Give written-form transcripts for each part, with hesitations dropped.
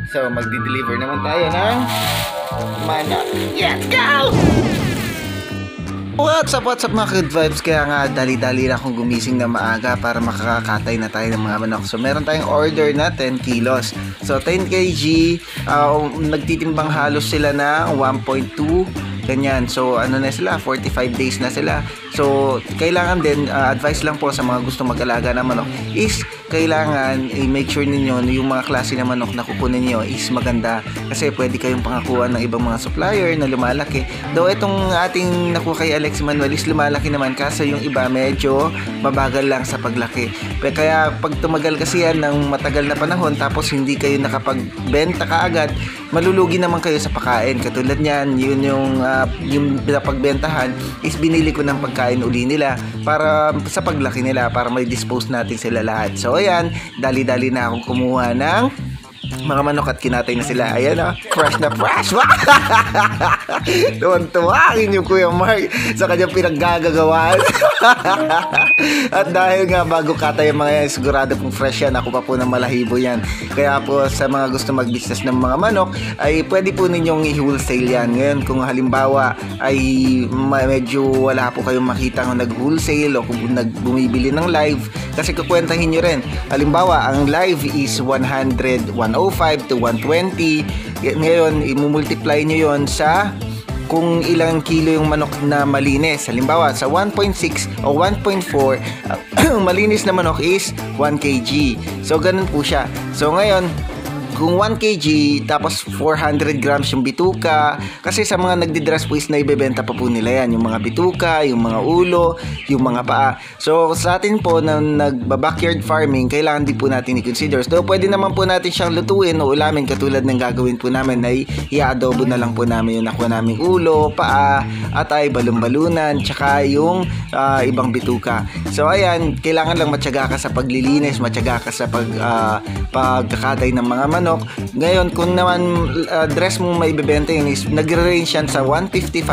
So, magdi-deliver naman tayo ng manok. Let's go! What's up mga good vibes? Kaya nga dali-dali na akong gumising na maaga para makakatay na tayo ng mga manok. So meron tayong order na 10 kilos. So 10 kg, nagtitimbang halos sila na 1.2 ganyan. So ano na sila, 45 days na sila. So kailangan din, advice lang po sa mga gusto mag-alaga ng manok is kailangan make sure ninyo yung mga klase ng manok na kukunin nyo is maganda, kasi pwede kayong pangakuan ng ibang mga supplier na lumalaki. Though itong ating nakuha kay Alex Manuel is lumalaki naman, kaso yung iba medyo mabagal lang sa paglaki. Kaya pag tumagal kasi yan ng matagal na panahon tapos hindi kayo nakapagbenta kaagad, malulugi naman kayo sa pagkain. Katulad niyan, yun yung pinapagbentahan is binili ko ng pagkain uli nila para sa paglaki nila, para may dispose natin sila lahat. So ayan, dali-dali na akong kumuha ng mga manok at kinatay na sila. Ayan fresh na fresh. Tuwan-tuwa ang inyong Kuya Mark sa kanyang pinaggagawaan. At dahil nga bago katay ang mga yan, sigurado kung fresh yan. Ako pa po ng malahibo yan. Kaya po sa mga gusto mag-business ng mga manok, ay pwede po ninyong i-wholesale yan. Ngayon kung halimbawa ay medyo wala po kayong makita kung nag-wholesale o kung bumibili ng live, kasi kukwentahin nyo rin. Halimbawa ang live is 105 to 120. Ngayon i-multiply nyo yon sa kung ilang kilo yung manok na malinis. Halimbawa sa 1.6 o 1.4 malinis na manok is 1 kg. So ganun po siya. So ngayon kung 1 kg tapos 400 grams yung bituka, kasi sa mga nagdi-dress po is naibebenta pa po nila yan, yung mga bituka, yung mga ulo, yung mga paa. So sa atin po na nagba-backyard farming, kailangan din po natin i-consider. So pwede naman po natin siyang lutuin o ulamin, katulad ng gagawin po namin ay i-adobo na lang po namin yung nakuha naming ulo, paa, atay, balon-balunan, tsaka yung ibang bituka. So ayan, kailangan lang matyaga ka sa paglilinis, matyaga ka sa pagkakatay ng mga manok. Ngayon kung naman dress mo may bebenta yun is nagre-range yan sa 155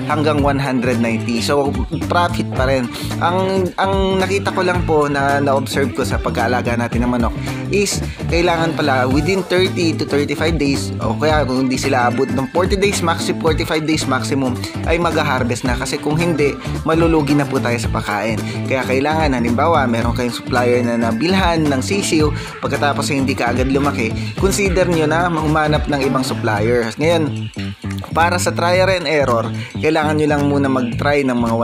hanggang 190. So profit pa rin. Ang nakita ko lang po na-observe ko sa pag-aalaga natin ng manok is kailangan pala within 30 to 35 days, o kaya kung hindi sila abot ng 40 days maximum, 45 days maximum, ay mag-harvest na, kasi kung hindi malulugi na po tayo sa pagkain. Kaya kailangan, halimbawa meron kayong supplier na nabilhan ng sisiw, pagkatapos hindi ka agad lumaki, consider nyo na humanap ng ibang supplier. Ngayon, para sa trial and error, kailangan nyo lang muna mag-try ng mga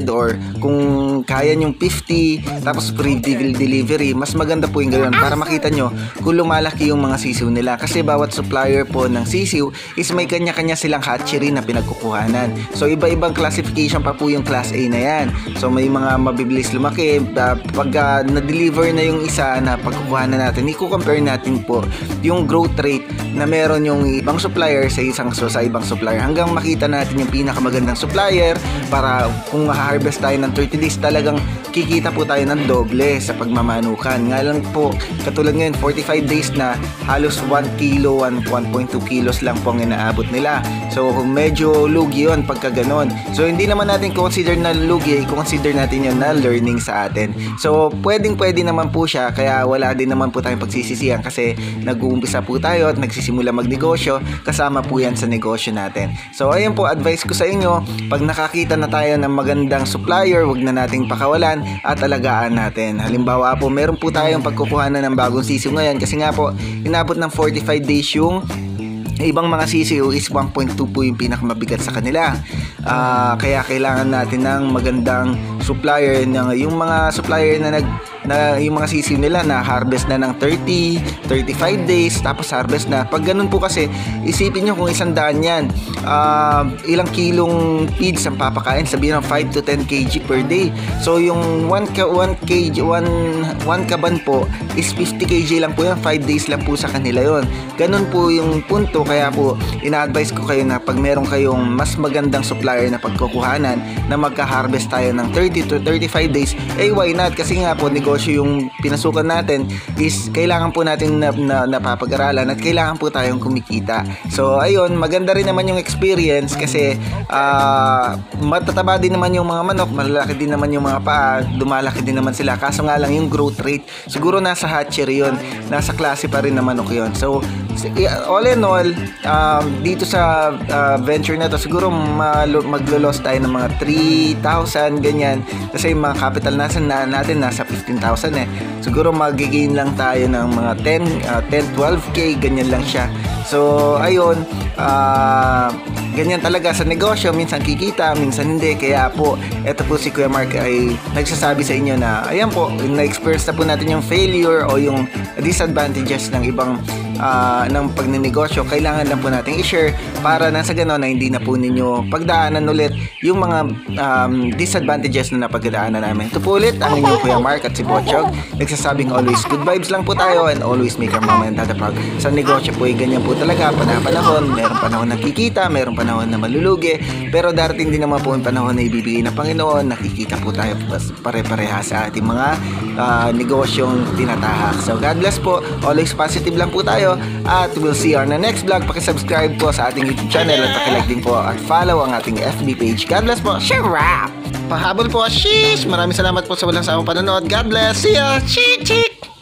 100 or kung kaya nyong 50 tapos free delivery. Mas maganda po yung ganoon para makita nyo kung lumalaki yung mga sisiw nila, kasi bawat supplier po ng sisiw is may kanya-kanya silang hatchery na pinagkukuhanan. So iba-ibang classification pa po yung class A na yan. So may mga mabibilis lumaki, pag na-deliver na yung isa na pagkukuhanan natin, i-compare natin po yung growth rate na meron yung ibang supplier sa ibang supplier, hanggang makita natin yung pinakamagandang supplier, para kung ma-harvest tayo ng 30 days talagang kikita po tayo ng doble sa pagmamanukan. Nga lang po, katulad ngayon 45 days na, halos 1 kilo 1.2 kilos lang po ang inaabot nila. So medyo lugi yun pagka ganon. So hindi naman natin consider na lugi, consider natin yun na learning sa atin. So pwede naman po siya, kaya wala din naman po tayong pagsisisihan, kasi nag-uumpisa po tayo at nagsisimula magnegosyo, kasama po yan sa negosyo natin. So ayun po, advice ko sa inyo, pag nakakita na tayo ng magandang supplier, wag na nating pakawalan at alagaan natin. Halimbawa po, meron po tayong pagkukuhanan ng bagong sisiw ngayon, kasi nga po inabot ng 45 days yung ibang mga sisiw is 1.2 po yung pinakamabigat sa kanila. Kaya kailangan natin ng magandang supplier, yung mga supplier na yung mga sisiw nila na harvest na ng 35 days tapos harvest na. Pag ganun po kasi, isipin nyo kung 100 yan, ilang kilong feeds ang papakain, sabihin ng 5 to 10 kg per day. So yung 1 kaban po is 50 kg lang po yan, 5 days lang po sa kanila yon. Ganun po yung punto. Kaya po ina-advise ko kayo na pag meron kayong mas magandang supplier na pagkukuhanan na magka-harvest tayo ng 30 to 35 days, why not? Kasi nga po negosyo yung pinasukan natin, is kailangan po natin napapag-aralan at kailangan po tayong kumikita. So ayun, maganda rin naman yung experience, kasi matataba din naman yung mga manok, malalaki din naman yung mga paa, dumalaki din naman sila, kaso nga lang yung growth rate siguro nasa hatchery yun, nasa klase pa rin na manok yun. So all in all, dito sa venture na to, siguro maglo-loss tayo ng mga 3,000 ganyan, kasi yung mga capital natin nasa 15,000 eh. Siguro mag-gain lang tayo ng mga 10-12k, ganyan lang siya. So ayun, ganyan talaga sa negosyo, minsan kikita, minsan hindi. Kaya po, eto po si Kuya Mark ay nagsasabi sa inyo na ayan po, na-experience na po natin yung failure o yung disadvantages ng ibang ng pagninegosyo. Kailangan lang po natin i-share para nang sa ganon na hindi na po ninyo pagdaanan ulit yung mga disadvantages na napagdaanan namin. Ito po ulit ang inyong Kuya Mark at si Bochog, nagsasabing always good vibes lang po tayo and always make our mama and dada proud. Sa negosyo po ay ganyan po talaga, panahon, meron panahon na kikita, meron panahon na malulugi, pero darating din naman po yung panahon na ibibigay ng Panginoon, nakikita po tayo pare-pareha sa ating mga negosyong tinatahak. So God bless po, always positive lang po tayo, at we'll see you on the next vlog. Pakisubscribe po sa ating YouTube channel at pakilike din po at follow ang ating FB page. God bless po. Share! Pahabol po. Sheesh! Maraming salamat po sa walang sawang panonood. God bless. See ya! Chik!